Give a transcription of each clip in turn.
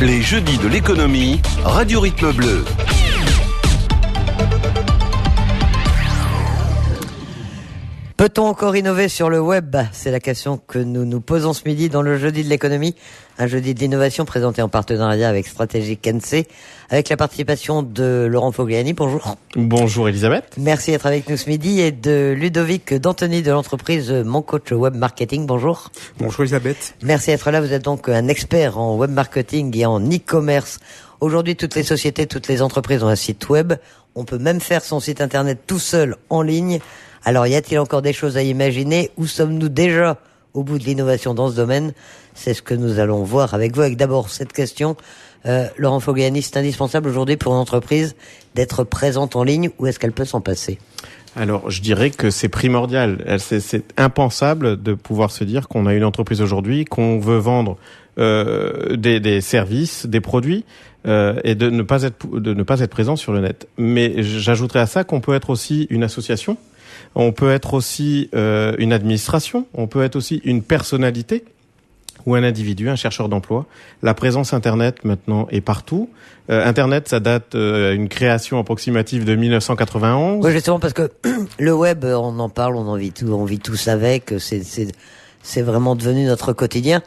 Les jeudis de l'économie, Radio Rythme Bleu. Peut-on encore innover sur le web ? C'est la question que nous nous posons ce midi dans le jeudi de l'économie, un jeudi de l'innovation présenté en partenariat avec Stratégie NC, avec la participation de Laurent Fogliani. Bonjour. Bonjour Elisabeth. Merci d'être avec nous ce midi, et de Ludovic D'Antoni de l'entreprise Mon Coach Web Marketing. Bonjour. Bonjour Elisabeth. Merci d'être là. Vous êtes donc un expert en web marketing et en e-commerce. Aujourd'hui, toutes les sociétés, toutes les entreprises ont un site web. On peut même faire son site internet tout seul en ligne. Alors, y a-t-il encore des choses à imaginer? Où sommes-nous déjà au bout de l'innovation dans ce domaine? C'est ce que nous allons voir avec vous. Avec d'abord cette question. Laurent Fogliani, c'est indispensable aujourd'hui pour une entreprise d'être présente en ligne, ou est-ce qu'elle peut s'en passer? Alors, je dirais que c'est primordial. C'est impensable de pouvoir se dire qu'on a une entreprise aujourd'hui, qu'on veut vendre des services, des produits, et de ne pas être présent sur le net. Mais j'ajouterais à ça qu'on peut être aussi une association. On peut être aussi une administration, on peut être aussi une personnalité ou un individu, un chercheur d'emploi. La présence Internet maintenant est partout. Internet, ça date une création approximative de 1991. Oui, justement, parce que le web, on en parle, on vit tous avec. C'est vraiment devenu notre quotidien.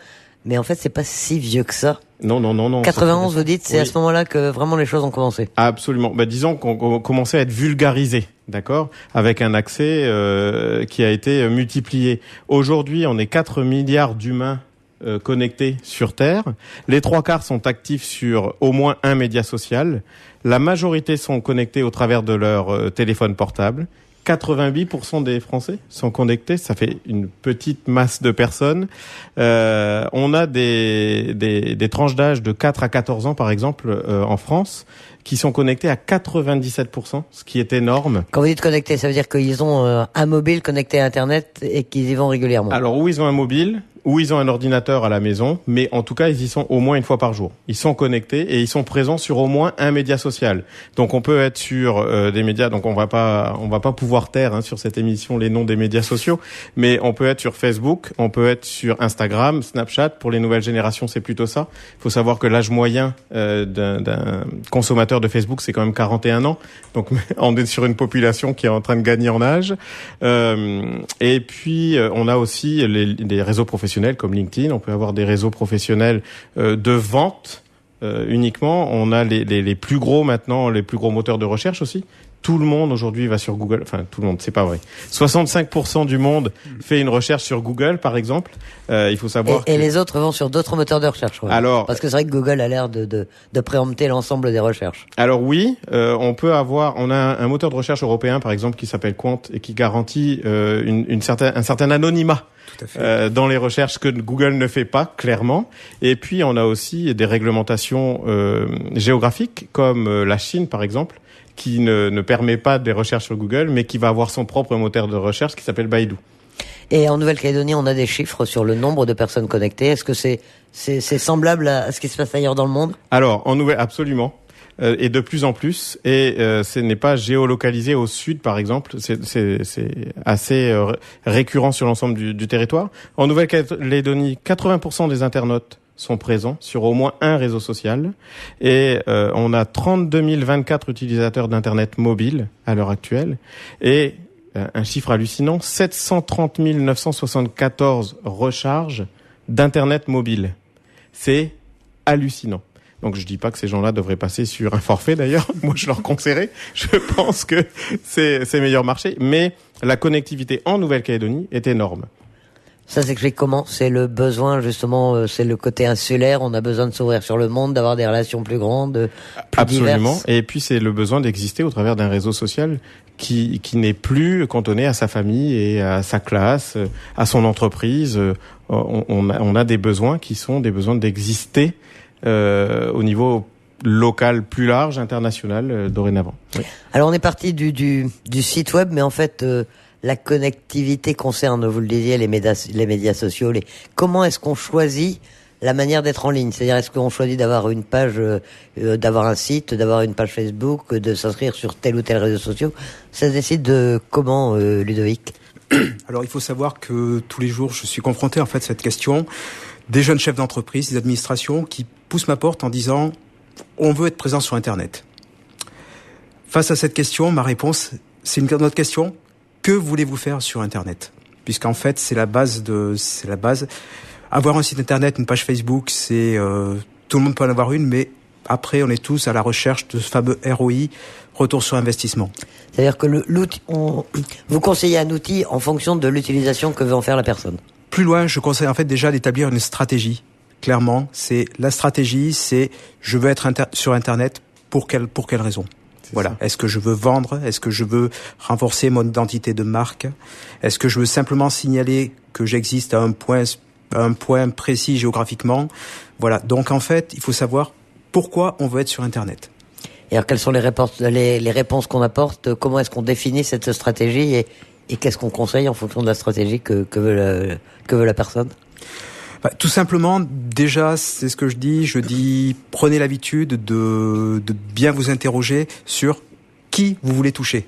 Mais en fait, c'est pas si vieux que ça. Non. 91, vous dites, c'est à ce moment-là que vraiment les choses ont commencé. Absolument. Disons qu'on commençait à être vulgarisé, d'accord, avec un accès qui a été multiplié. Aujourd'hui, on est 4 milliards d'humains connectés sur Terre. Les 3/4 sont actifs sur au moins un média social. La majorité sont connectés au travers de leur téléphone portable. 88% des Français sont connectés, ça fait une petite masse de personnes. On a des tranches d'âge de 4 à 14 ans, par exemple, en France, qui sont connectés à 97%, ce qui est énorme. Quand vous dites connectés, ça veut dire qu'ils ont un mobile connecté à Internet et qu'ils y vont régulièrement. Alors, où ils ont un mobile, ou ils ont un ordinateur à la maison, mais en tout cas, ils y sont au moins une fois par jour. Ils sont connectés et ils sont présents sur au moins un média social. Donc, on peut être sur des médias. Donc, on va pas pouvoir taire sur cette émission les noms des médias sociaux, mais on peut être sur Facebook, on peut être sur Instagram, Snapchat. Pour les nouvelles générations, c'est plutôt ça. Il faut savoir que l'âge moyen d'un consommateur de Facebook, c'est quand même 41 ans. Donc, on est sur une population qui est en train de gagner en âge. Et puis, on a aussi les réseaux professionnels comme LinkedIn. On peut avoir des réseaux professionnels de vente uniquement. On a les plus gros maintenant, les plus gros moteurs de recherche aussi. Tout le monde aujourd'hui va sur Google. Enfin, tout le monde, c'est pas vrai. 65% du monde fait une recherche sur Google, par exemple. Il faut savoir. Et les autres vont sur d'autres moteurs de recherche. Ouais. Alors, parce que c'est vrai que Google a l'air de préempter l'ensemble des recherches. Alors oui, on a un moteur de recherche européen, par exemple, qui s'appelle Quant et qui garantit un certain anonymat. Dans les recherches que Google ne fait pas, clairement. Et puis, on a aussi des réglementations géographiques, comme la Chine, par exemple, qui ne permet pas des recherches sur Google, mais qui va avoir son propre moteur de recherche qui s'appelle Baidu. Et en Nouvelle-Calédonie, on a des chiffres sur le nombre de personnes connectées. Est-ce que c'est semblable à ce qui se passe ailleurs dans le monde? Alors, absolument. Et de plus en plus, et ce n'est pas géolocalisé au sud, par exemple, c'est assez récurrent sur l'ensemble du territoire. En Nouvelle-Calédonie, 80% des internautes sont présents sur au moins un réseau social, et on a 32 024 utilisateurs d'internet mobile à l'heure actuelle, et un chiffre hallucinant, 730 974 recharges d'internet mobile. C'est hallucinant. Donc je dis pas que ces gens-là devraient passer sur un forfait d'ailleurs. Moi je leur conseillerais. Je pense que c'est meilleur marché. Mais la connectivité en Nouvelle-Calédonie est énorme. Ça s'explique comment? C'est le besoin, justement, c'est le côté insulaire. On a besoin de s'ouvrir sur le monde, d'avoir des relations plus grandes, plus Absolument. diverses. Et puis c'est le besoin d'exister au travers d'un réseau social qui n'est plus cantonné à sa famille et à sa classe, à son entreprise. On a des besoins qui sont des besoins d'exister au niveau local plus large, international, dorénavant. Oui. Alors on est parti du site web, mais en fait la connectivité concerne, vous le disiez, les médias sociaux. Comment est-ce qu'on choisit la manière d'être en ligne? C'est-à-dire, est-ce qu'on choisit d'avoir une page, d'avoir un site, d'avoir une page Facebook, de s'inscrire sur tel ou tel réseau social? Ça se décide de comment, Ludovic? Alors il faut savoir que tous les jours je suis confronté en fait à cette question. des jeunes chefs d'entreprise, des administrations qui poussent ma porte en disant « on veut être présent sur Internet ». Face à cette question, ma réponse, c'est une autre question. Que voulez-vous faire sur Internet ? Puisqu'en fait, c'est la base. Avoir un site Internet, une page Facebook, tout le monde peut en avoir une, mais après, on est tous à la recherche de ce fameux ROI, retour sur investissement. C'est-à-dire que vous conseillez un outil en fonction de l'utilisation que veut en faire la personne. Plus loin, je conseille en fait déjà d'établir une stratégie. Clairement, la stratégie, c'est je veux être sur Internet pour quelle raison ? Voilà. Ça. Est-ce que je veux vendre ? Est-ce que je veux renforcer mon identité de marque ? Est-ce que je veux simplement signaler que j'existe à un point précis géographiquement ? Voilà. Donc en fait, il faut savoir pourquoi on veut être sur Internet. Et alors, quelles sont les réponses qu'on apporte ? Comment est-ce qu'on définit cette stratégie et qu'est-ce qu'on conseille en fonction de la stratégie que veut la personne ? Tout simplement, déjà, c'est ce que je dis, prenez l'habitude de bien vous interroger sur qui vous voulez toucher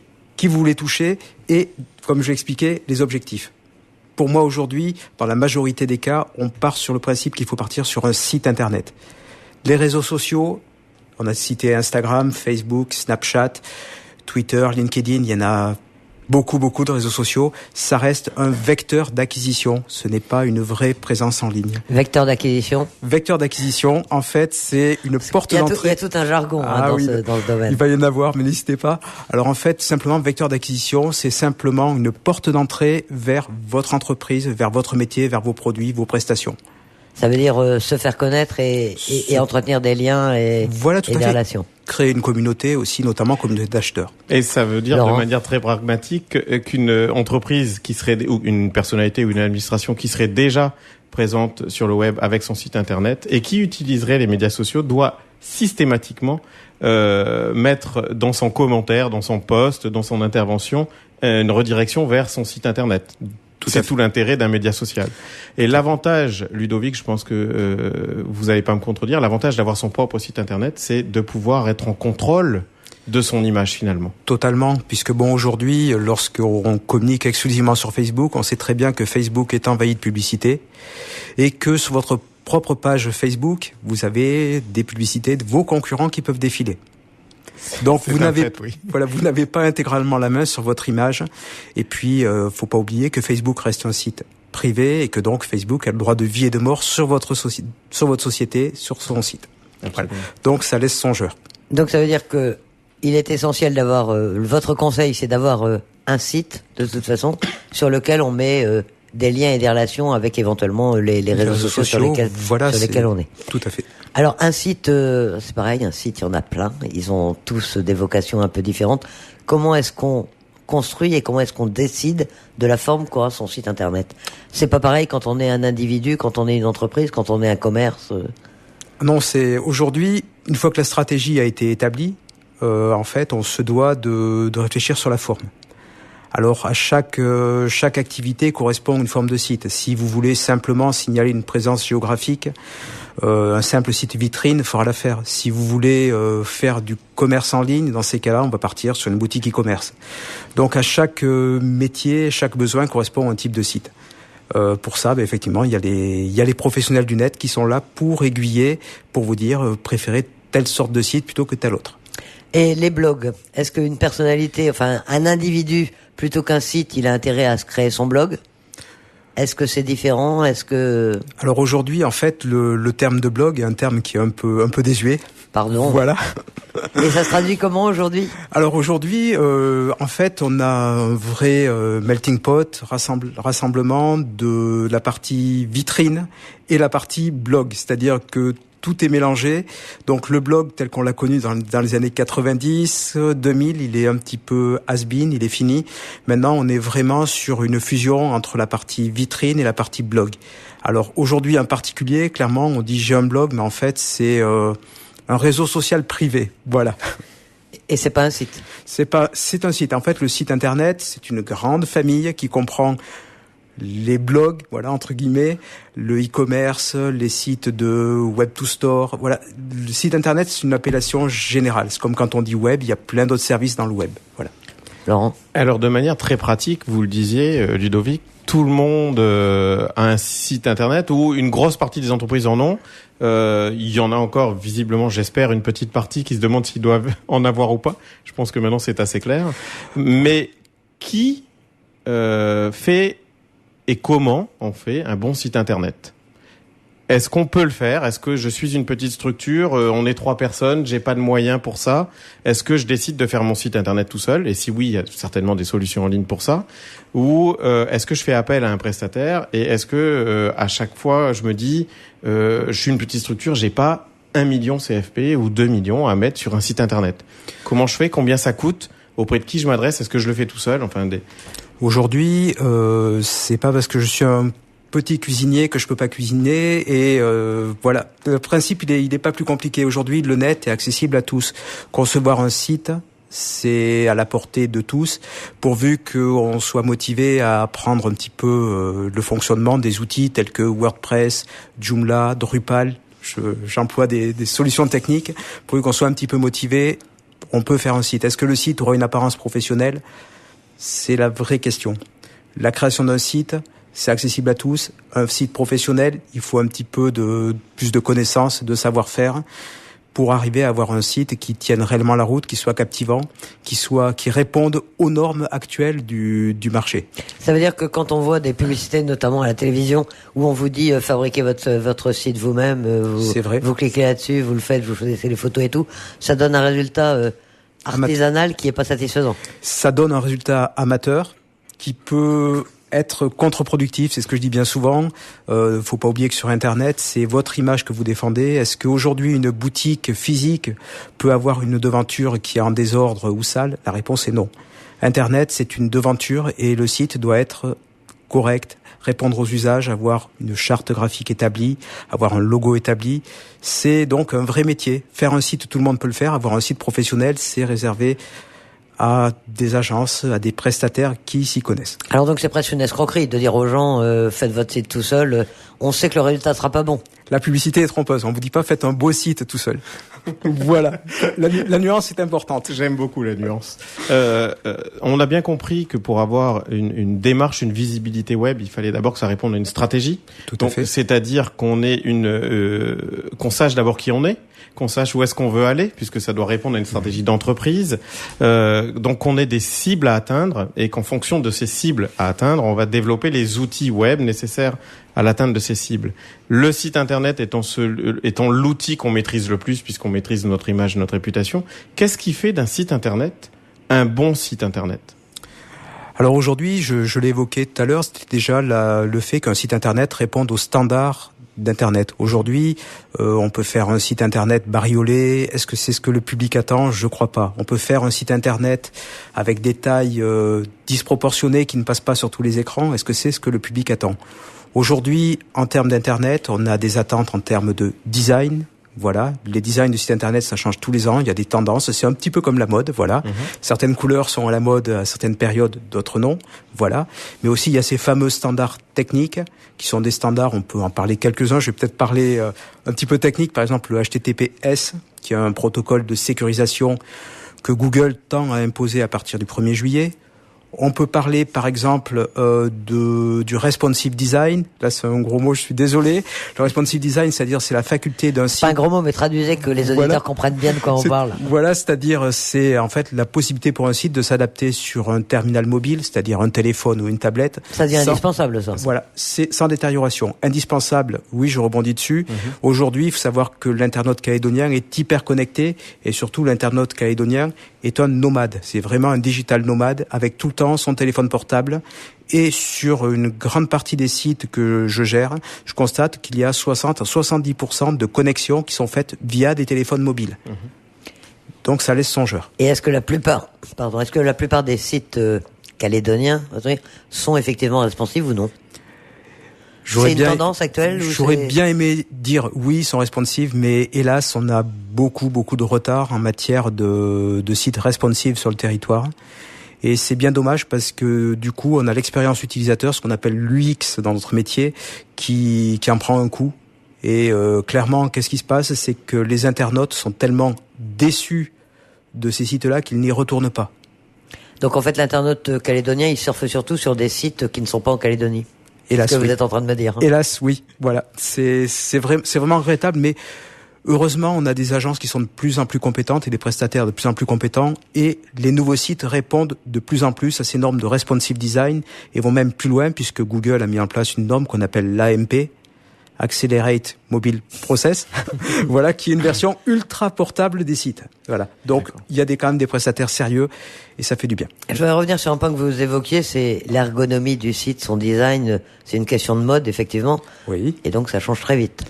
et, comme je l'ai expliqué, les objectifs. Pour moi, aujourd'hui, dans la majorité des cas, on part sur le principe qu'il faut partir sur un site Internet. Les réseaux sociaux, on a cité Instagram, Facebook, Snapchat, Twitter, LinkedIn, il y en a beaucoup de réseaux sociaux, ça reste un vecteur d'acquisition. Ce n'est pas une vraie présence en ligne. Vecteur d'acquisition, en fait, c'est une porte d'entrée. Il y a tout un jargon dans ce domaine. Il va y en avoir, mais n'hésitez pas. Alors en fait, simplement, vecteur d'acquisition, c'est simplement une porte d'entrée vers votre entreprise, vers votre métier, vers vos produits, vos prestations. Ça veut dire se faire connaître et entretenir des liens et des relations. Créer une communauté aussi, notamment communauté d'acheteurs. Et ça veut dire de manière très pragmatique qu'une entreprise ou une personnalité ou une administration qui serait déjà présente sur le web avec son site internet et qui utiliserait les médias sociaux doit systématiquement mettre dans son commentaire, dans son post, dans son intervention, une redirection vers son site internet. C'est tout l'intérêt d'un média social. Et l'avantage, Ludovic, je pense que vous n'allez pas me contredire, l'avantage d'avoir son propre site internet, c'est de pouvoir être en contrôle de son image finalement. Totalement, puisque aujourd'hui, lorsqu'on communique exclusivement sur Facebook, on sait très bien que Facebook est envahi de publicité et que sur votre propre page Facebook, vous avez des publicités de vos concurrents qui peuvent défiler. Donc vous n'avez pas intégralement la main sur votre image. Et puis faut pas oublier que Facebook reste un site privé et que donc Facebook a le droit de vie et de mort sur votre société, sur son site. Voilà. Donc ça laisse songeur. Donc ça veut dire que il est essentiel d'avoir votre conseil, c'est d'avoir un site de toute façon sur lequel on met des liens et des relations avec éventuellement les réseaux sociaux sur lesquels on est. Tout à fait. Alors un site, c'est pareil, un site, il y en a plein. Ils ont tous des vocations un peu différentes. Comment est-ce qu'on construit et comment est-ce qu'on décide de la forme qu'aura son site internet ? C'est pas pareil quand on est un individu, quand on est une entreprise, quand on est un commerce. Non, c'est aujourd'hui, une fois que la stratégie a été établie, en fait, on se doit de réfléchir sur la forme. Alors, à chaque activité correspond une forme de site. Si vous voulez simplement signaler une présence géographique, un simple site vitrine fera l'affaire. Si vous voulez faire du commerce en ligne, dans ces cas-là, on va partir sur une boutique e-commerce. Donc, à chaque métier, chaque besoin correspond à un type de site. Pour ça, effectivement, il y a les professionnels du net qui sont là pour aiguiller, pour vous dire préférez telle sorte de site plutôt que telle autre. Et les blogs, est-ce qu'une personnalité, enfin un individu, plutôt qu'un site, il a intérêt à se créer son blog ? Est-ce que c'est différent ? Alors aujourd'hui, en fait, le terme de blog est un terme qui est un peu désuet. Pardon. Voilà. Et ça se traduit comment aujourd'hui ? Alors aujourd'hui, en fait, on a un vrai melting pot, rassemblement de la partie vitrine et la partie blog, c'est-à-dire que tout est mélangé. Donc le blog tel qu'on l'a connu dans les années 90, 2000, il est un petit peu has-been, il est fini. Maintenant, on est vraiment sur une fusion entre la partie vitrine et la partie blog. Alors aujourd'hui en particulier, clairement, on dit j'ai un blog, mais en fait c'est un réseau social privé. Voilà. Et c'est pas un site. C'est un site. En fait, le site internet, c'est une grande famille qui comprend les blogs, voilà, entre guillemets, le e-commerce, les sites de web to store, voilà. Le site internet, c'est une appellation générale. C'est comme quand on dit web, il y a plein d'autres services dans le web, voilà. Laurent ? Alors, de manière très pratique, vous le disiez, Ludovic, tout le monde a un site internet, ou une grosse partie des entreprises en ont. Il y en a encore, visiblement, j'espère, une petite partie qui se demande s'ils doivent en avoir ou pas. Je pense que maintenant c'est assez clair. Mais qui fait et comment on fait un bon site internet ? Est-ce qu'on peut le faire ? Est-ce que je suis une petite structure, on est 3 personnes, j'ai pas de moyens pour ça ? Est-ce que je décide de faire mon site internet tout seul ? Et si oui, il y a certainement des solutions en ligne pour ça. Ou est-ce que je fais appel à un prestataire ? Et est-ce que à chaque fois je me dis, je suis une petite structure, j'ai pas 1 million CFP ou 2 millions à mettre sur un site internet. Comment je fais ? Combien ça coûte ? Auprès de qui je m'adresse ? Est-ce que je le fais tout seul ? Aujourd'hui, c'est pas parce que je suis un petit cuisinier que je peux pas cuisiner, et voilà. Le principe, il est pas plus compliqué. Aujourd'hui, le net est accessible à tous. Concevoir un site, c'est à la portée de tous, pourvu qu'on soit motivé à apprendre un petit peu le fonctionnement des outils tels que WordPress, Joomla, Drupal. J'emploie des solutions techniques, pourvu qu'on soit un petit peu motivé. On peut faire un site. Est-ce que le site aura une apparence professionnelle ? C'est la vraie question. La création d'un site, c'est accessible à tous. Un site professionnel, il faut un petit peu plus de connaissances, de savoir-faire pour arriver à avoir un site qui tienne réellement la route, qui soit captivant, qui réponde aux normes actuelles du marché. Ça veut dire que quand on voit des publicités, notamment à la télévision, où on vous dit fabriquez votre site vous-même, c'est vrai. Vous cliquez là-dessus, vous le faites, vous choisissez les photos et tout, ça donne un résultat artisanal qui est pas satisfaisant. Ça donne un résultat amateur qui peut être contre-productif, c'est ce que je dis bien souvent. Faut pas oublier que sur Internet, c'est votre image que vous défendez. Est-ce qu'aujourd'hui, une boutique physique peut avoir une devanture qui est en désordre ou sale ? La réponse est non. Internet, c'est une devanture et le site doit être correct, répondre aux usages, avoir une charte graphique établie, avoir un logo établi. C'est donc un vrai métier. Faire un site, tout le monde peut le faire. Avoir un site professionnel, c'est réservé à des agences, à des prestataires qui s'y connaissent. Alors donc c'est presque une escroquerie de dire aux gens faites votre site tout seul, on sait que le résultat sera pas bon. La publicité est trompeuse, on vous dit pas faites un beau site tout seul. Voilà, la nuance est importante. J'aime beaucoup la nuance. On a bien compris que pour avoir une démarche, une visibilité web, il fallait d'abord que ça réponde à une stratégie. Tout à fait. C'est-à-dire qu'on ait qu'on sache d'abord qui on est, qu'on sache où est-ce qu'on veut aller, puisque ça doit répondre à une stratégie d'entreprise. Donc qu'on ait des cibles à atteindre et qu'en fonction de ces cibles à atteindre, on va développer les outils web nécessaires à l'atteinte de ces cibles. Le site internet étant l'outil qu'on maîtrise le plus, puisqu'on maîtrise notre image, notre réputation. Qu'est-ce qui fait d'un site internet un bon site internet ? Alors aujourd'hui, je l'ai évoqué tout à l'heure, c'était déjà le fait qu'un site internet réponde aux standards d'Internet. Aujourd'hui, on peut faire un site Internet bariolé. Est-ce que c'est ce que le public attend ? Je crois pas. On peut faire un site Internet avec des tailles disproportionnées qui ne passent pas sur tous les écrans. Est-ce que c'est ce que le public attend ? Aujourd'hui, en termes d'Internet, on a des attentes en termes de design. Voilà, les designs de sites internet, ça change tous les ans. Il y a des tendances. C'est un petit peu comme la mode. Voilà, Certaines couleurs sont à la mode à certaines périodes, d'autres non. Voilà, mais aussi il y a ces fameux standards techniques qui sont des standards. On peut en parler quelques-uns. Je vais peut-être parler un petit peu technique. Par exemple, le HTTPS, qui est un protocole de sécurisation que Google tend à imposer à partir du 1er juillet. On peut parler, par exemple, du responsive design. Là, c'est un gros mot, je suis désolé. Le responsive design, c'est-à-dire c'est la faculté d'un site... Pas un gros mot, mais traduisez que les auditeurs comprennent bien de quoi on parle. Voilà, c'est-à-dire c'est en fait la possibilité pour un site de s'adapter sur un terminal mobile, c'est-à-dire un téléphone ou une tablette. Ça devient indispensable, ça. Voilà, c'est sans détérioration. Indispensable, oui, je rebondis dessus. Aujourd'hui, il faut savoir que l'internaute calédonien est hyper connecté et surtout l'internaute calédonien est un nomade. C'est vraiment un digital nomade avec tout le temps son téléphone portable. Et sur une grande partie des sites que je gère, je constate qu'il y a 60 à 70% de connexions qui sont faites via des téléphones mobiles. Donc ça laisse songeur. Et est-ce que la plupart des sites calédoniens sont effectivement responsives ou non ? C'est une tendance actuelle ? J'aurais bien aimé dire oui, ils sont responsives, mais hélas, on a beaucoup de retard en matière de sites responsives sur le territoire. Et c'est bien dommage parce que du coup, on a l'expérience utilisateur, ce qu'on appelle l'UX dans notre métier, qui en prend un coup. Et clairement, qu'est-ce qui se passe ? C'est que les internautes sont tellement déçus de ces sites-là qu'ils n'y retournent pas. Donc en fait, l'internaute calédonien, il surfe surtout sur des sites qui ne sont pas en Calédonie. Hélas, c'est ce que oui. vous êtes en train de me dire. Hélas, oui. Voilà. C'est vraiment regrettable, mais heureusement, on a des agences qui sont de plus en plus compétentes et des prestataires de plus en plus compétents, et les nouveaux sites répondent de plus en plus à ces normes de responsive design et vont même plus loin, puisque Google a mis en place une norme qu'on appelle l'AMP, Accelerate Mobile Process, voilà, qui est une version ultra portable des sites. Voilà. Donc, il y a quand même des prestataires sérieux et ça fait du bien. Je voudrais revenir sur un point que vous évoquiez, c'est l'ergonomie du site, son design. C'est une question de mode, effectivement. Oui. Et donc, ça change très vite.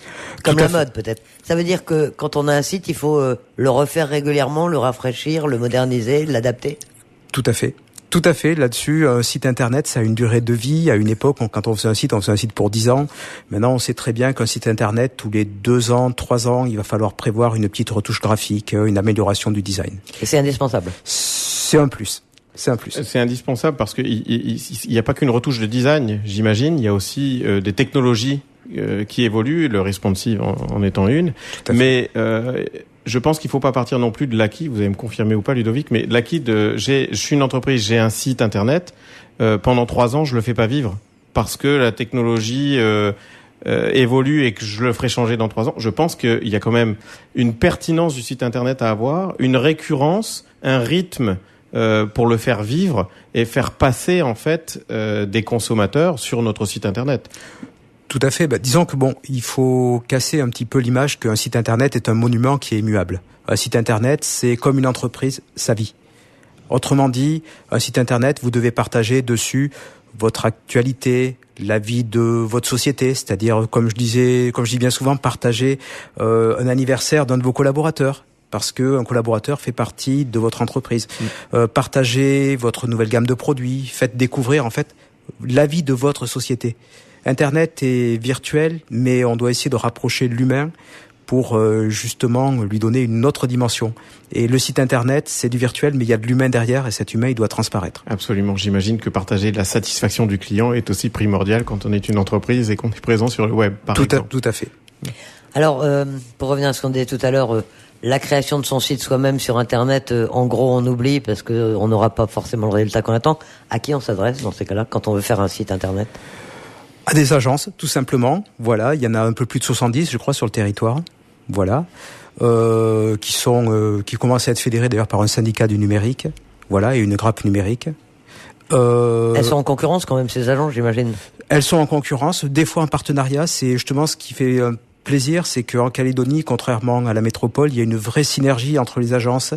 Comme la mode, peut-être. Ça veut dire que quand on a un site, il faut le refaire régulièrement, le rafraîchir, le moderniser, l'adapter. Tout à fait. Tout à fait. Là-dessus, un site internet, ça a une durée de vie. À une époque, quand on faisait un site pour 10 ans. Maintenant, on sait très bien qu'un site internet, tous les 2 ans, 3 ans, il va falloir prévoir une petite retouche graphique, une amélioration du design. Et c'est indispensable. C'est un plus. C'est un plus. C'est indispensable parce que il y a pas qu'une retouche de design, j'imagine. Il y a aussi des technologies qui évoluent, le responsive en étant une. Mais je pense qu'il faut pas partir non plus de l'acquis. Vous allez me confirmer ou pas, Ludovic, mais l'acquis je suis une entreprise, j'ai un site internet. Pendant 3 ans, je le fais pas vivre parce que la technologie évolue et que je le ferai changer dans 3 ans. Je pense qu'il y a quand même une pertinence du site internet à avoir, une récurrence, un rythme pour le faire vivre et faire passer en fait des consommateurs sur notre site internet. Tout à fait. Disons que il faut casser un petit peu l'image qu'un site internet est un monument qui est immuable. Un site internet, c'est comme une entreprise, sa vie. Autrement dit, un site internet, vous devez partager dessus votre actualité, la vie de votre société, c'est-à-dire, comme je dis bien souvent, partager un anniversaire d'un de vos collaborateurs. Parce que un collaborateur fait partie de votre entreprise. Partagez votre nouvelle gamme de produits, faites découvrir en fait la vie de votre société. Internet est virtuel, mais on doit essayer de rapprocher l'humain pour justement lui donner une autre dimension. Et le site internet, c'est du virtuel, mais il y a de l'humain derrière, et cet humain, il doit transparaître. Absolument. J'imagine que partager la satisfaction du client est aussi primordial quand on est une entreprise et qu'on est présent sur le web, par exemple. Tout à fait. Alors, pour revenir à ce qu'on disait tout à l'heure, la création de son site soi-même sur Internet, en gros, on oublie parce que on n'aura pas forcément le résultat qu'on attend. À qui on s'adresse dans ces cas-là quand on veut faire un site Internet ? À des agences, tout simplement. Voilà, il y en a un peu plus de 70, je crois, sur le territoire. Voilà, qui commencent à être fédérés d'ailleurs par un syndicat du numérique. Voilà, et une grappe numérique. Elles sont en concurrence quand même, ces agences, j'imagine. Elles sont en concurrence, des fois en partenariat. C'est justement ce qui fait plaisir, c'est qu'en Calédonie, contrairement à la métropole, il y a une vraie synergie entre les agences.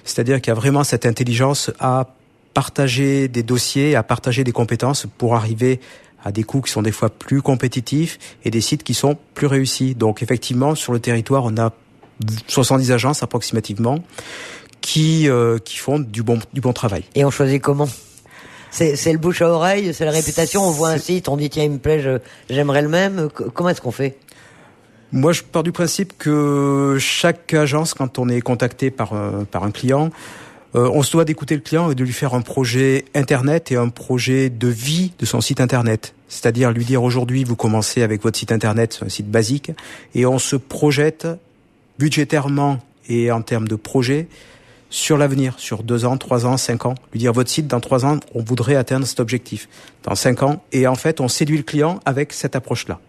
C'est-à-dire qu'il y a vraiment cette intelligence à partager des dossiers, à partager des compétences pour arriver à des coûts qui sont des fois plus compétitifs et des sites qui sont plus réussis. Donc effectivement, sur le territoire, on a 70 agences approximativement qui font du bon travail. Et on choisit comment ? C'est le bouche à oreille, c'est la réputation, on voit un site, on dit tiens, il me plaît, j'aimerais le même. Comment est-ce qu'on fait ? Moi, je pars du principe que chaque agence, quand on est contacté par un client, on se doit d'écouter le client et de lui faire un projet Internet et un projet de vie de son site Internet. C'est-à-dire lui dire aujourd'hui, vous commencez avec votre site Internet, un site basique, et on se projette budgétairement et en termes de projet sur l'avenir, sur 2 ans, 3 ans, 5 ans. Lui dire votre site, dans 3 ans, on voudrait atteindre cet objectif. Dans 5 ans, et en fait, on séduit le client avec cette approche-là.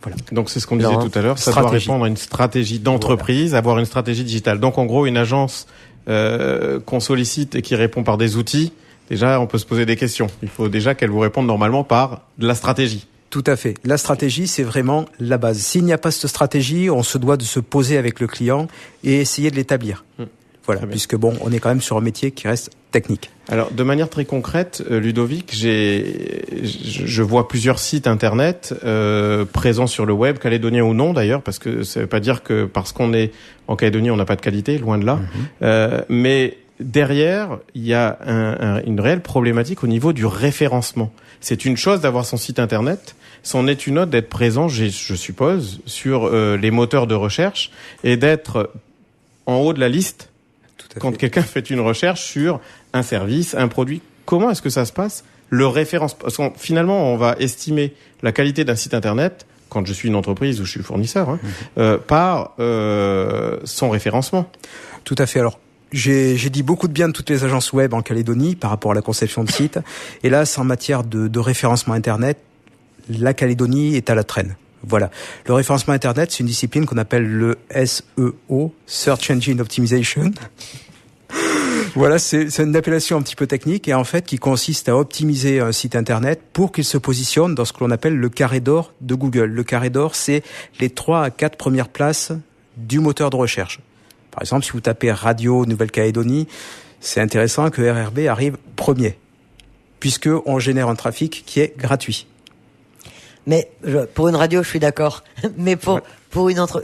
Voilà. Donc c'est ce qu'on disait tout à l'heure, ça doit répondre à une stratégie d'entreprise, avoir une stratégie digitale. Donc en gros, une agence qu'on sollicite et qui répond par des outils, déjà on peut se poser des questions. Il faut déjà qu'elle vous réponde normalement par de la stratégie. Tout à fait. La stratégie, c'est vraiment la base. S'il n'y a pas cette stratégie, on se doit de se poser avec le client et essayer de l'établir. Voilà, puisque on est quand même sur un métier qui reste technique. Alors, de manière très concrète, Ludovic, je vois plusieurs sites internet présents sur le web, calédonien ou non d'ailleurs, parce que ça veut pas dire que parce qu'on est en Calédonie, on n'a pas de qualité, loin de là. Mais derrière, il y a une réelle problématique au niveau du référencement. C'est une chose d'avoir son site internet, c'en est une autre d'être présent, je suppose, sur les moteurs de recherche et d'être en haut de la liste quand quelqu'un fait une recherche sur un service, un produit. Comment est-ce que ça se passe ? Le référence, parce que finalement, on va estimer la qualité d'un site internet, quand je suis une entreprise ou je suis fournisseur, par son référencement. Tout à fait. Alors, J'ai dit beaucoup de bien de toutes les agences web en Calédonie par rapport à la conception de sites. Et là, c'est en matière de référencement Internet, la Calédonie est à la traîne. Voilà. Le référencement Internet, c'est une discipline qu'on appelle le SEO, Search Engine Optimization. Voilà, c'est une appellation un petit peu technique et en fait qui consiste à optimiser un site Internet pour qu'il se positionne dans ce que l'on appelle le carré d'or de Google. Le carré d'or, c'est les 3 à 4 premières places du moteur de recherche. Par exemple, si vous tapez Radio Nouvelle-Calédonie, c'est intéressant que RRB arrive premier, puisque on génère un trafic qui est gratuit. Mais pour une radio, je suis d'accord. Mais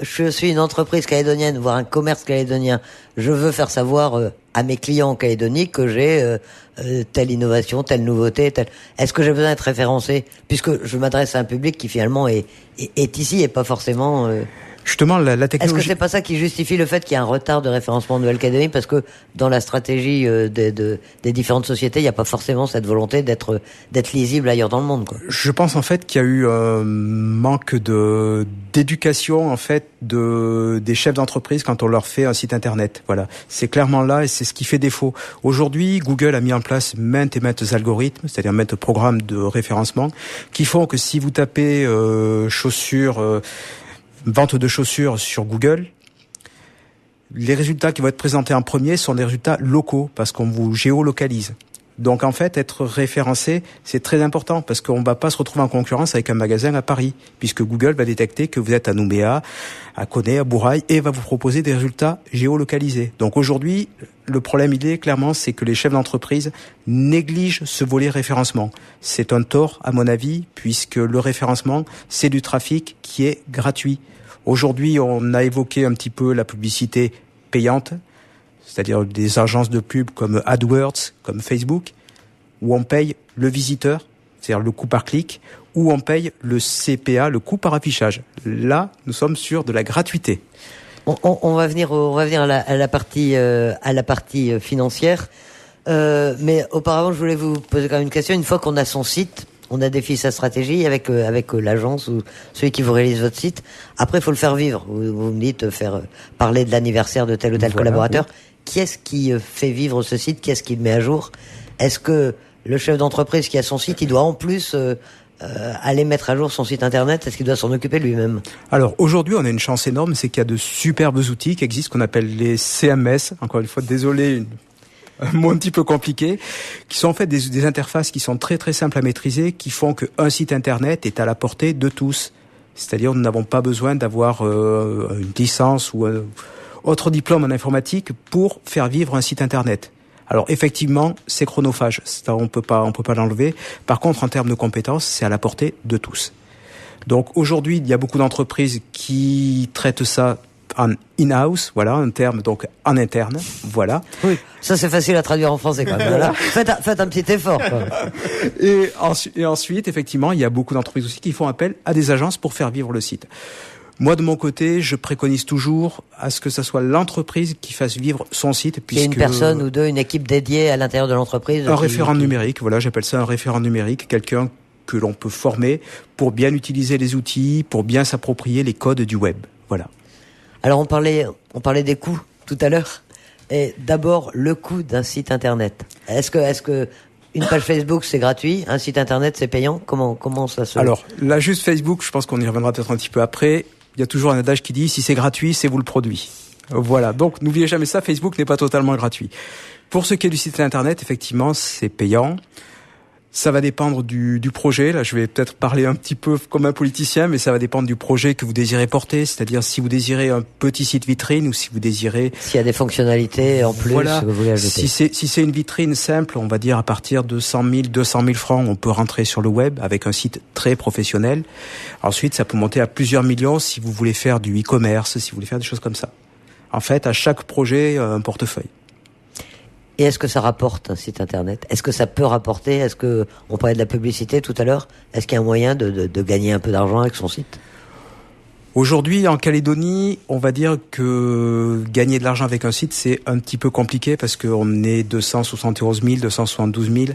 je suis une entreprise calédonienne, voire un commerce calédonien. Je veux faire savoir à mes clients en Calédonie que j'ai telle innovation, telle nouveauté, telle. Est-ce que j'ai besoin d'être référencé, puisque je m'adresse à un public qui finalement est ici et pas forcément. Justement, la technologie... Est-ce que c'est pas ça qui justifie le fait qu'il y a un retard de référencement en Nouvelle-Calédonie, parce que dans la stratégie des différentes sociétés, il n'y a pas forcément cette volonté d'être lisible ailleurs dans le monde, quoi. Je pense en fait qu'il y a eu un manque d'éducation en fait des chefs d'entreprise quand on leur fait un site internet. Voilà, c'est clairement là et c'est ce qui fait défaut. Aujourd'hui, Google a mis en place maintes et maintes algorithmes, c'est-à-dire maintes programmes de référencement qui font que si vous tapez chaussures vente de chaussures sur Google, les résultats qui vont être présentés en premier sont des résultats locaux parce qu'on vous géolocalise. Donc en fait, être référencé, c'est très important parce qu'on va pas se retrouver en concurrence avec un magasin à Paris, puisque Google va détecter que vous êtes à Nouméa, à Koné, à Bourail, et va vous proposer des résultats géolocalisés. Donc aujourd'hui, le problème, c'est que les chefs d'entreprise négligent ce volet référencement. C'est un tort, à mon avis, puisque le référencement, c'est du trafic qui est gratuit. Aujourd'hui, on a évoqué un petit peu la publicité payante, c'est-à-dire des agences de pub comme AdWords, comme Facebook, où on paye le visiteur, c'est-à-dire le coût par clic, ou on paye le CPA, le coût par affichage. Là, nous sommes sur de la gratuité. On va venir à la partie financière, mais auparavant, je voulais vous poser quand même une question. Une fois qu'on a son site, on a défini sa stratégie avec l'agence ou celui qui vous réalise votre site. Après, il faut le faire vivre. Vous me dites faire parler de l'anniversaire de tel ou tel collaborateur. Oui. Qui est-ce qui fait vivre ce site? Qui est-ce qui le met à jour? Est-ce que le chef d'entreprise qui a son site, il doit en plus aller mettre à jour son site internet? Est-ce qu'il doit s'en occuper lui-même? Alors aujourd'hui, on a une chance énorme, c'est qu'il y a de superbes outils qui existent, qu'on appelle les CMS. Encore une fois, désolé, un mot un petit peu compliqué, qui sont en fait des interfaces qui sont très très simples à maîtriser, qui font qu'un site internet est à la portée de tous. C'est-à-dire, nous n'avons pas besoin d'avoir une licence ou un autre diplôme en informatique pour faire vivre un site internet. Alors effectivement, c'est chronophage, ça, on peut pas l'enlever. Par contre, en termes de compétences, c'est à la portée de tous. Donc aujourd'hui, il y a beaucoup d'entreprises qui traitent ça en in-house, voilà, un terme donc en interne, voilà. Oui, ça c'est facile à traduire en français quand même. Voilà. Faites un petit effort, quoi. Et ensuite, effectivement, il y a beaucoup d'entreprises aussi qui font appel à des agences pour faire vivre le site. Moi, de mon côté, je préconise toujours à ce que ça soit l'entreprise qui fasse vivre son site. Il y a une personne ou deux, une équipe dédiée à l'intérieur de l'entreprise. Un référent numérique, voilà, j'appelle ça un référent numérique, quelqu'un que l'on peut former pour bien utiliser les outils, pour bien s'approprier les codes du web. Voilà. Alors, on parlait des coûts tout à l'heure. Et d'abord, le coût d'un site internet. Est-ce que une page Facebook, c'est gratuit, un site internet, c'est payant? Comment ça se... Alors, là, juste Facebook, je pense qu'on y reviendra peut-être un petit peu après. Il y a toujours un adage qui dit, si c'est gratuit, c'est vous le produit. Voilà. Donc, n'oubliez jamais ça, Facebook n'est pas totalement gratuit. Pour ce qui est du site internet, effectivement, c'est payant. Ça va dépendre du projet. Là, je vais peut-être parler un petit peu comme un politicien, mais ça va dépendre du projet que vous désirez porter. C'est-à-dire si vous désirez un petit site vitrine ou si vous désirez... S'il y a des fonctionnalités en plus que vous voulez ajouter. Si c'est une vitrine simple, on va dire à partir de 100 000, 200 000 francs, on peut rentrer sur le web avec un site très professionnel. Ensuite, ça peut monter à plusieurs millions si vous voulez faire du e-commerce, si vous voulez faire des choses comme ça. En fait, à chaque projet, un portefeuille. Et est-ce que ça rapporte un site internet? Est-ce que ça peut rapporter? Est-ce que on parlait de la publicité tout à l'heure? Est-ce qu'il y a un moyen de gagner un peu d'argent avec son site? Aujourd'hui, en Calédonie, on va dire que gagner de l'argent avec un site, c'est un petit peu compliqué parce qu'on est 271 000, 272 000.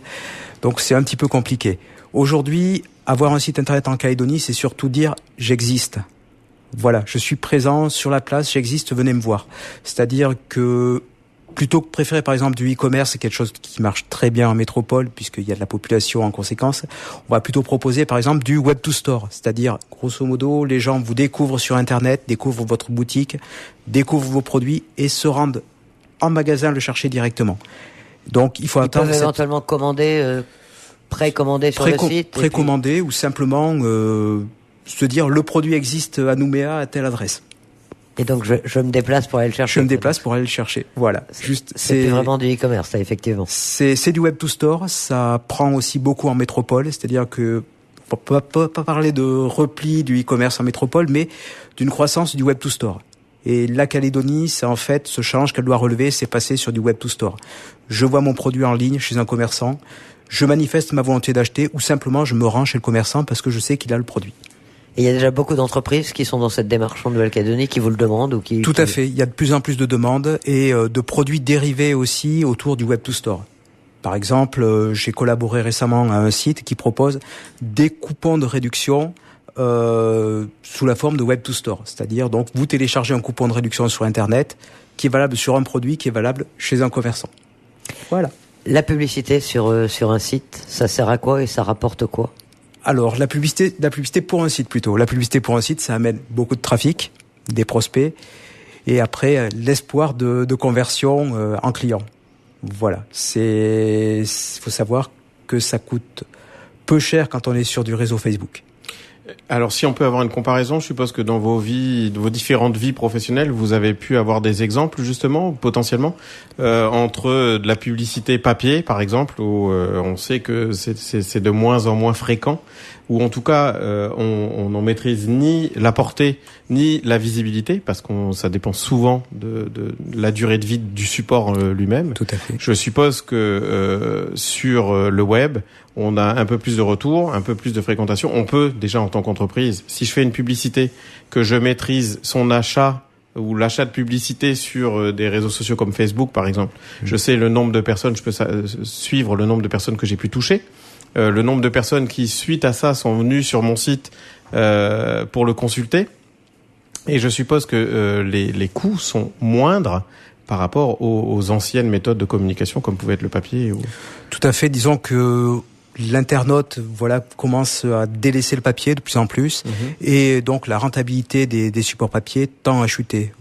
Donc c'est un petit peu compliqué. Aujourd'hui, avoir un site internet en Calédonie, c'est surtout dire « j'existe ». Voilà, je suis présent sur la place, j'existe, venez me voir. C'est-à-dire que plutôt que préférer par exemple du e-commerce, c'est quelque chose qui marche très bien en métropole puisqu'il y a de la population en conséquence. On va plutôt proposer par exemple du web to store, c'est-à-dire grosso modo les gens vous découvrent sur internet, découvrent votre boutique, découvrent vos produits et se rendent en magasin le chercher directement. Donc il faut attendre. Ils peuvent éventuellement commander, précommander sur le site. Précommander ou simplement se dire le produit existe à Nouméa à telle adresse. Et donc je me déplace pour aller le chercher. Je me déplace pour aller le chercher. Voilà. C'est plus vraiment du e-commerce, ça, effectivement. C'est du web to store. Ça prend aussi beaucoup en métropole, c'est-à-dire que on peut pas parler de repli du e-commerce en métropole, mais d'une croissance du web to store. Et la Calédonie, c'est en fait ce challenge qu'elle doit relever, c'est passer sur du web to store. Je vois mon produit en ligne chez un commerçant, je manifeste ma volonté d'acheter ou simplement je me rends chez le commerçant parce que je sais qu'il a le produit. Et il y a déjà beaucoup d'entreprises qui sont dans cette démarche en Nouvelle-Calédonie, qui vous le demandent ou qui... Tout à fait. Il y a de plus en plus de demandes et de produits dérivés aussi autour du web to store. Par exemple, j'ai collaboré récemment à un site qui propose des coupons de réduction sous la forme de web to store. C'est-à-dire, donc, vous téléchargez un coupon de réduction sur Internet qui est valable sur un produit qui est valable chez un commerçant. Voilà. La publicité sur un site, ça sert à quoi et ça rapporte quoi ? Alors, la publicité pour un site plutôt. La publicité pour un site, ça amène beaucoup de trafic, des prospects, et après, l'espoir de conversion en client. Voilà. Faut savoir que ça coûte peu cher quand on est sur du réseau Facebook. Alors, si on peut avoir une comparaison, je suppose que dans vos différentes vies professionnelles, vous avez pu avoir des exemples, justement, potentiellement, entre de la publicité papier, par exemple, où on sait que c'est de moins en moins fréquent, ou en tout cas, on n'en maîtrise ni la portée, ni la visibilité, parce ça dépend souvent de la durée de vie du support lui-même. Tout à fait. Je suppose que sur le web, on a un peu plus de retours, un peu plus de fréquentation. On peut déjà en tant qu'entreprise, si je fais une publicité, que je maîtrise son achat ou l'achat de publicité sur des réseaux sociaux comme Facebook par exemple, je sais le nombre de personnes, je peux suivre le nombre de personnes que j'ai pu toucher, le nombre de personnes qui suite à ça sont venues sur mon site pour le consulter, et je suppose que les coûts sont moindres par rapport aux anciennes méthodes de communication comme pouvait être le papier. Tout à fait, disons que l'internaute, commence à délaisser le papier de plus en plus, et donc la rentabilité des supports papier tend à chuter.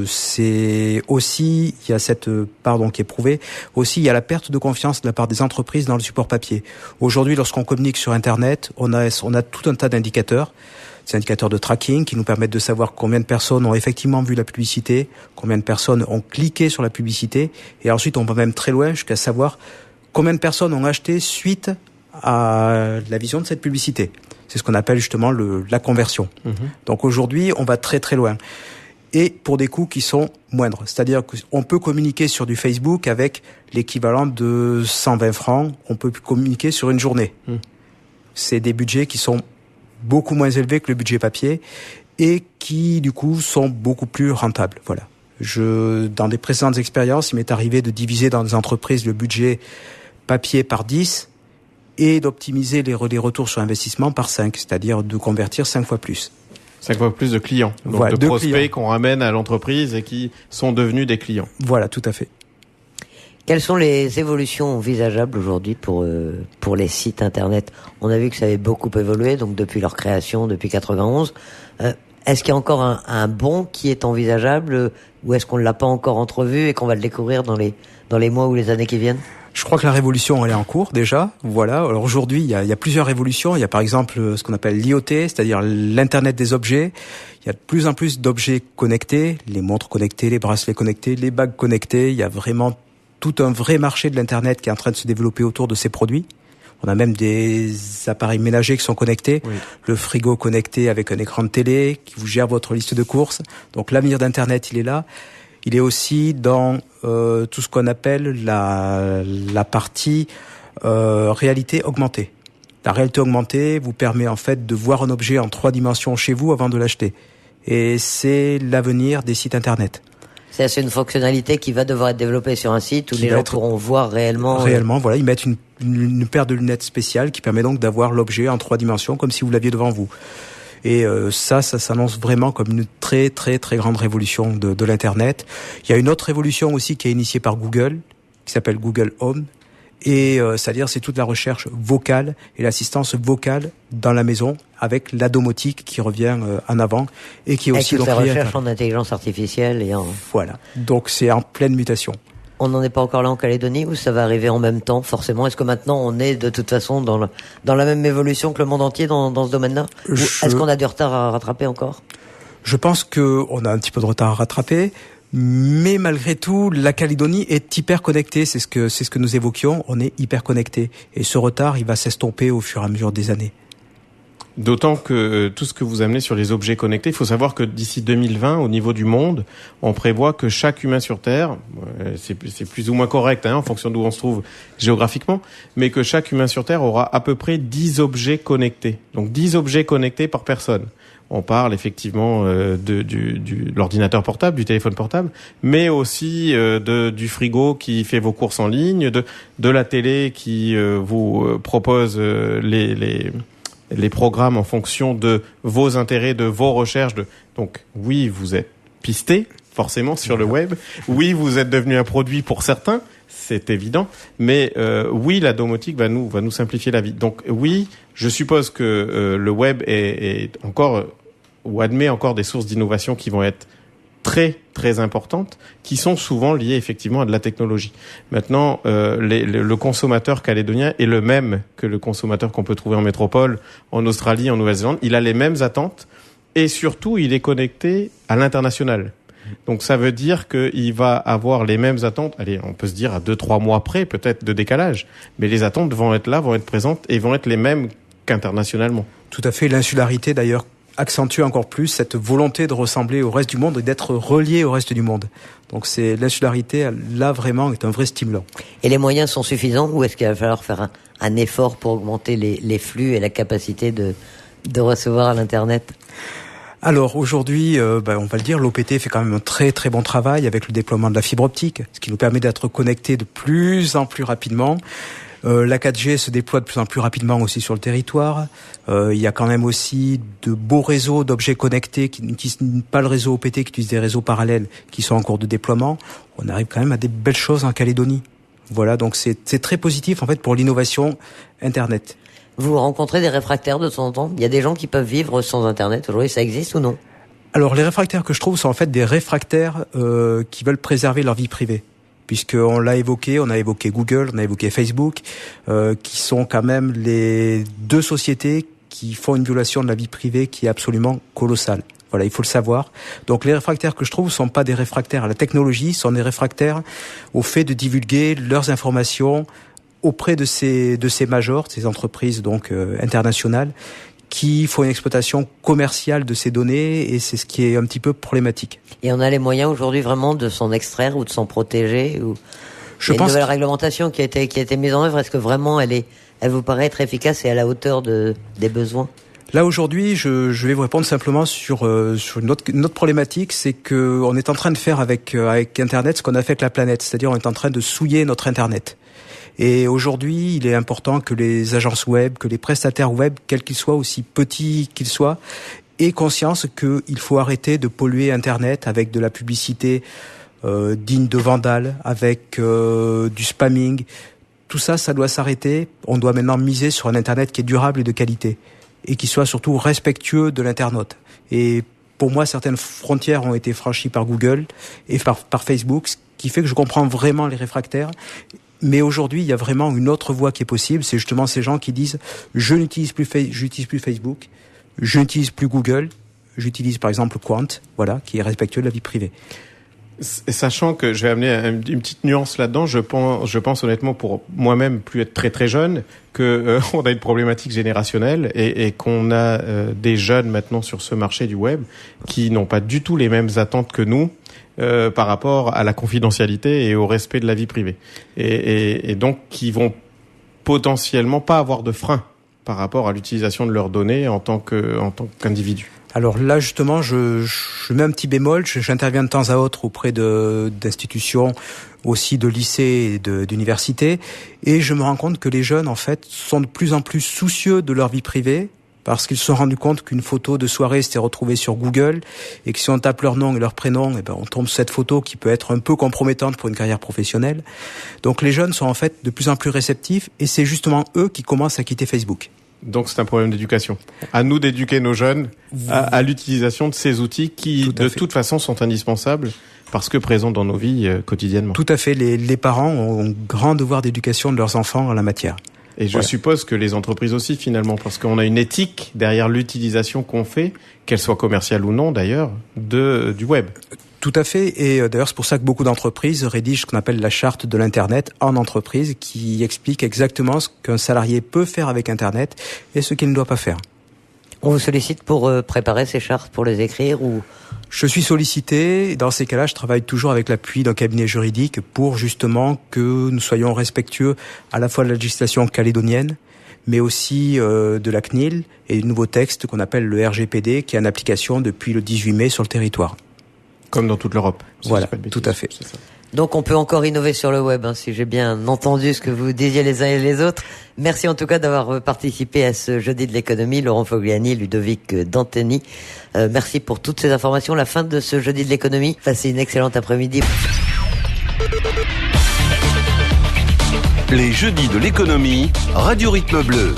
C'est aussi, il y a cette part qui est prouvée, aussi il y a la perte de confiance de la part des entreprises dans le support papier. Aujourd'hui, lorsqu'on communique sur Internet, on a tout un tas d'indicateurs. Ces indicateurs de tracking qui nous permettent de savoir combien de personnes ont effectivement vu la publicité, combien de personnes ont cliqué sur la publicité, et ensuite on va même très loin jusqu'à savoir combien de personnes ont acheté suite à la vision de cette publicité. C'est ce qu'on appelle justement la conversion. Donc aujourd'hui, on va très très loin. Et pour des coûts qui sont moindres. C'est-à-dire qu'on peut communiquer sur du Facebook avec l'équivalent de 120 francs. On peut communiquer sur une journée. C'est des budgets qui sont beaucoup moins élevés que le budget papier et qui, du coup, sont beaucoup plus rentables. Voilà. Dans des précédentes expériences, il m'est arrivé de diviser dans des entreprises le budget papier par 10 et d'optimiser les retours sur investissement par 5, c'est-à-dire de convertir 5 fois plus. 5 fois plus de clients, donc de prospects qu'on ramène à l'entreprise et qui sont devenus des clients. Voilà, tout à fait. Quelles sont les évolutions envisageables aujourd'hui pour les sites internet ? On a vu que ça avait beaucoup évolué, donc depuis leur création, depuis 91. Est-ce qu'il y a encore un bond qui est envisageable, ou est-ce qu'on ne l'a pas encore entrevu et qu'on va le découvrir dans les mois ou les années qui viennent ? Je crois que la révolution, elle est en cours déjà. Voilà. Alors aujourd'hui, il y a plusieurs révolutions. Il y a par exemple ce qu'on appelle l'IoT, c'est-à-dire l'Internet des objets. Il y a de plus en plus d'objets connectés, les montres connectées, les bracelets connectés, les bagues connectées. Il y a vraiment tout un vrai marché de l'Internet qui est en train de se développer autour de ces produits. On a même des appareils ménagers qui sont connectés. Oui. Le frigo connecté avec un écran de télé qui vous gère votre liste de courses. Donc l'avenir d'Internet, il est là. Il est aussi dans tout ce qu'on appelle la partie réalité augmentée. La réalité augmentée vous permet en fait de voir un objet en 3 dimensions chez vous avant de l'acheter. Et c'est l'avenir des sites Internet. C'est une fonctionnalité qui va devoir être développée sur un site où les gens pourront voir réellement. Réellement, voilà, ils mettent une paire de lunettes spéciales qui permet donc d'avoir l'objet en 3 dimensions comme si vous l'aviez devant vous. Et ça s'annonce vraiment comme une très très très grande révolution de l'Internet. Il y a une autre révolution aussi qui est initiée par Google, qui s'appelle Google Home. Et c'est-à-dire c'est toute la recherche vocale et l'assistance vocale dans la maison avec la domotique qui revient en avant et qui est aussi donc donc la recherche en intelligence artificielle et en... Voilà. Donc c'est en pleine mutation. On n'en est pas encore là en Calédonie ou ça va arriver en même temps forcément? Est-ce que maintenant on est de toute façon dans la même évolution que le monde entier dans ce domaine-là? Est-ce qu'on a du retard à rattraper encore? Je pense qu'on a un petit peu de retard à rattraper. Mais malgré tout, la Calédonie est hyper connectée. C'est ce que nous évoquions. On est hyper connecté. Et ce retard, il va s'estomper au fur et à mesure des années. D'autant que tout ce que vous amenez sur les objets connectés, il faut savoir que d'ici 2020, au niveau du monde, on prévoit que chaque humain sur Terre, c'est plus ou moins correct en fonction d'où on se trouve géographiquiquement, mais que chaque humain sur Terre aura à peu près 10 objets connectés. Donc 10 objets connectés par personne. On parle effectivement de l'ordinateur portable, du téléphone portable, mais aussi du frigo qui fait vos courses en ligne, de la télé qui vous propose les programmes en fonction de vos intérêts, de vos recherches. Donc oui, vous êtes pisté forcément sur le web. Oui, vous êtes devenu un produit pour certains, c'est évident. Mais oui, la domotique va nous simplifier la vie. Donc oui, je suppose que le web est encore ou admet encore des sources d'innovation qui vont être très très importantes, qui sont souvent liées effectivement à de la technologie. Maintenant, le consommateur calédonien est le même que le consommateur qu'on peut trouver en métropole, en Australie, en Nouvelle-Zélande. Il a les mêmes attentes et surtout, il est connecté à l'international. Donc ça veut dire qu'il va avoir les mêmes attentes. Allez, on peut se dire à 2-3 mois près, peut-être de décalage, mais les attentes vont être là, vont être présentes et vont être les mêmes qu'internationalement. Tout à fait. L'insularité d'ailleurs accentue encore plus cette volonté de ressembler au reste du monde et d'être relié au reste du monde. Donc c'est l'insularité, là vraiment, est un vrai stimulant. Et les moyens sont suffisants ou est-ce qu'il va falloir faire un effort pour augmenter les flux et la capacité de recevoir à l'Internet? Alors aujourd'hui, on va le dire, l'OPT fait quand même un très très bon travail avec le déploiement de la fibre optique, ce qui nous permet d'être connectés de plus en plus rapidement. La 4G se déploie de plus en plus rapidement aussi sur le territoire. Il y a quand même aussi de beaux réseaux d'objets connectés qui n'utilisent pas le réseau OPT, qui utilisent des réseaux parallèles qui sont en cours de déploiement. On arrive quand même à des belles choses en Calédonie. Voilà, donc c'est très positif en fait pour l'innovation Internet. Vous rencontrez des réfractaires de temps en temps? Il y a des gens qui peuvent vivre sans Internet aujourd'hui, ça existe ou non? Alors les réfractaires que je trouve sont en fait des réfractaires qui veulent préserver leur vie privée. Puisqu'on l'a évoqué, on a évoqué Google, on a évoqué Facebook, qui sont quand même les deux sociétés qui font une violation de la vie privée qui est absolument colossale. Voilà, il faut le savoir. Donc les réfractaires que je trouve sont pas des réfractaires à la technologie, sont des réfractaires au fait de divulguer leurs informations auprès de ces majors, ces entreprises donc internationales, qui font une exploitation commerciale de ces données, et c'est ce qui est un petit peu problématique. Et on a les moyens aujourd'hui vraiment de s'en extraire ou de s'en protéger ou... Je pense une nouvelle réglementation qui a été mise en œuvre, est-ce que vraiment elle vous paraît être efficace et à la hauteur des besoins? Là aujourd'hui, je vais vous répondre simplement sur une autre problématique, c'est que on est en train de faire avec Internet ce qu'on a fait avec la planète, c'est-à-dire on est en train de souiller notre Internet. Et aujourd'hui, il est important que les agences web, que les prestataires web, quels qu'ils soient, aussi petits qu'ils soient, aient conscience qu'il faut arrêter de polluer Internet avec de la publicité digne de vandale, avec du spamming. Tout ça, ça doit s'arrêter. On doit maintenant miser sur un Internet qui est durable et de qualité, et qui soit surtout respectueux de l'internaute. Et pour moi, certaines frontières ont été franchies par Google et par Facebook, ce qui fait que je comprends vraiment les réfractaires. Mais aujourd'hui, il y a vraiment une autre voie qui est possible. C'est justement ces gens qui disent je n'utilise plus Facebook, je n'utilise plus Google, j'utilise par exemple Quant, voilà, qui est respectueux de la vie privée. Sachant que je vais amener une petite nuance là-dedans, je pense honnêtement, pour moi-même plus être très très jeune, que on a une problématique générationnelle et qu'on a des jeunes maintenant sur ce marché du web qui n'ont pas du tout les mêmes attentes que nous par rapport à la confidentialité et au respect de la vie privée, et donc qui vont potentiellement pas avoir de frein par rapport à l'utilisation de leurs données en tant qu'individu. Alors là, justement, je mets un petit bémol. J'interviens de temps à autre auprès d'institutions, aussi de lycées et d'universités, et je me rends compte que les jeunes, en fait, sont de plus en plus soucieux de leur vie privée, parce qu'ils se sont rendus compte qu'une photo de soirée s'était retrouvée sur Google et que si on tape leur nom et leur prénom, on tombe sur cette photo qui peut être un peu compromettante pour une carrière professionnelle. Donc les jeunes sont en fait de plus en plus réceptifs et c'est justement eux qui commencent à quitter Facebook. Donc c'est un problème d'éducation. À nous d'éduquer nos jeunes à l'utilisation de ces outils qui, de toute façon, sont indispensables parce que présents dans nos vies quotidiennement. Tout à fait. Les parents ont un grand devoir d'éducation de leurs enfants en la matière. Et je suppose que les entreprises aussi, finalement, parce qu'on a une éthique derrière l'utilisation qu'on fait, qu'elle soit commerciale ou non d'ailleurs, du web. Tout à fait, et d'ailleurs c'est pour ça que beaucoup d'entreprises rédigent ce qu'on appelle la charte de l'Internet en entreprise, qui explique exactement ce qu'un salarié peut faire avec Internet et ce qu'il ne doit pas faire. On vous sollicite pour préparer ces chartes, pour les écrire ou... Je suis sollicité, dans ces cas-là je travaille toujours avec l'appui d'un cabinet juridique pour justement que nous soyons respectueux à la fois de la législation calédonienne, mais aussi de la CNIL et du nouveau texte qu'on appelle le RGPD qui est en application depuis le 18 mai sur le territoire. Comme dans toute l'Europe. Voilà, tout à fait. Donc on peut encore innover sur le web, si j'ai bien entendu ce que vous disiez les uns et les autres. Merci en tout cas d'avoir participé à ce Jeudi de l'économie, Laurent Fogliani, Ludovic Danteni. Merci pour toutes ces informations. La fin de ce Jeudi de l'économie. Passez une excellente après-midi. Les Jeudis de l'économie, Radio Rythme Bleu.